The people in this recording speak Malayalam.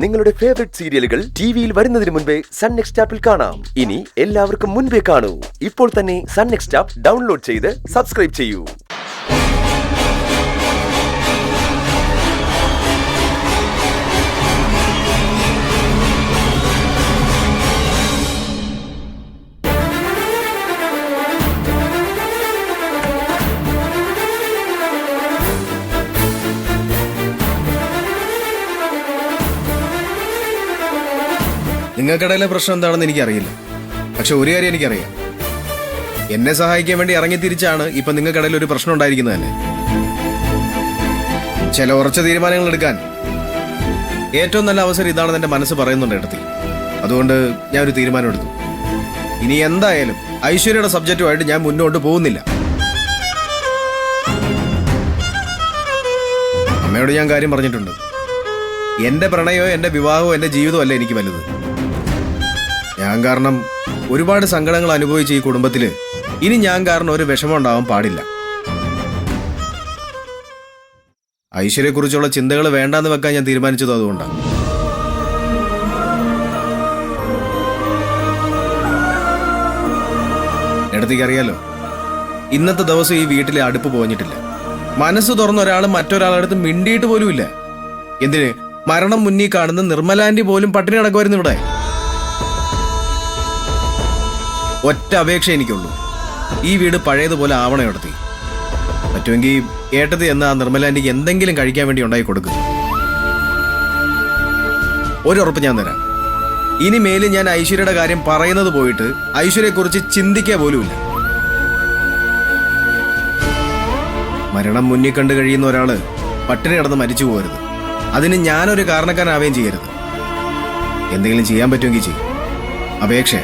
നിങ്ങളുടെ ഫേവറേറ്റ് സീരിയലുകൾ ടിവിയിൽ വരുന്നതിന് മുൻപേ സൺ നെക്സ്റ്റ് ആപ്പിൽ കാണാം. ഇനി എല്ലാവർക്കും മുൻപേ കാണൂ. ഇപ്പോൾ തന്നെ സൺ നെക്സ്റ്റ് ആപ്പ് ഡൗൺലോഡ് ചെയ്ത് സബ്സ്ക്രൈബ് ചെയ്യൂ. നിങ്ങൾക്കിടയിലെ പ്രശ്നം എന്താണെന്ന് എനിക്കറിയില്ല. പക്ഷെ ഒരു കാര്യം എനിക്കറിയാം, എന്നെ സഹായിക്കാൻ വേണ്ടി ഇറങ്ങി തിരിച്ചാണ് ഇപ്പൊ നിങ്ങൾക്കിടയിൽ ഒരു പ്രശ്നം ഉണ്ടായിരിക്കുന്നത് തന്നെ. ചില ഉറച്ച തീരുമാനങ്ങൾ എടുക്കാൻ ഏറ്റവും നല്ല അവസരം ഇതാണെന്ന് എന്റെ മനസ്സ് പറയുന്നുണ്ട് എടുത്തി. അതുകൊണ്ട് ഞാൻ ഒരു തീരുമാനം എടുത്തു. ഇനി എന്തായാലും ഐശ്വര്യയുടെ സബ്ജക്റ്റുമായിട്ട് ഞാൻ മുന്നോട്ട് പോകുന്നില്ല. അമ്മയോട് ഞാൻ കാര്യം പറഞ്ഞിട്ടുണ്ട്. എന്റെ പ്രണയമോ എന്റെ വിവാഹമോ എന്റെ ജീവിതമോ അല്ല എനിക്ക് വലുത്. ഞാൻ കാരണം ഒരുപാട് സങ്കടങ്ങൾ അനുഭവിച്ച ഈ കുടുംബത്തില് ഇനി ഞാൻ കാരണം ഒരു വിഷമം ഉണ്ടാവാൻ പാടില്ല. ഐശ്വര്യയെക്കുറിച്ചുള്ള ചിന്തകൾ വേണ്ടാന്ന് വെക്കാൻ ഞാൻ തീരുമാനിച്ചത് അതുകൊണ്ടാണ്. ഇടത്തേക്ക് അറിയാലോ, ഇന്നത്തെ ദിവസം ഈ വീട്ടിലെ അടുപ്പ് പോഞ്ഞിട്ടില്ല. മനസ്സ് തുറന്ന ഒരാൾ മറ്റൊരാളടുത്ത് മിണ്ടിയിട്ട് പോലുമില്ല. എന്തിന്, മരണം മുന്നിൽ കാണുന്ന നിർമ്മലാന്റി പോലും പട്ടിണി കിടക്കുമായിരുന്നു ഇവിടെ. ഒറ്റ അപേക്ഷ എനിക്കുള്ളൂ, ഈ വീട് പഴയതുപോലെ ആവണം എടുത്തി. പറ്റുമെങ്കിൽ ഏട്ടത്തി എന്ന ആ നിർമ്മലാന്റിക്ക് എന്തെങ്കിലും കഴിക്കാൻ വേണ്ടി ഉണ്ടായി കൊടുക്കും. ഒരു ഉറപ്പ് ഞാൻ തരാം, ഇനി മേലിൽ ഞാൻ ഐശ്വര്യയുടെ കാര്യം പറയുന്നത് പോയിട്ട് ഐശ്വര്യയെക്കുറിച്ച് ചിന്തിക്കുക പോലുമില്ല. മരണം മുന്നിൽ കണ്ടു കഴിയുന്ന ഒരാള് പട്ടിണി കിടന്ന് മരിച്ചു പോകരുത്. അതിന് ഞാനൊരു കാരണക്കാരനാവുകയും ചെയ്യരുത്. എന്തെങ്കിലും ചെയ്യാൻ പറ്റുമെങ്കിൽ ചെയ്യും. അപേക്ഷ.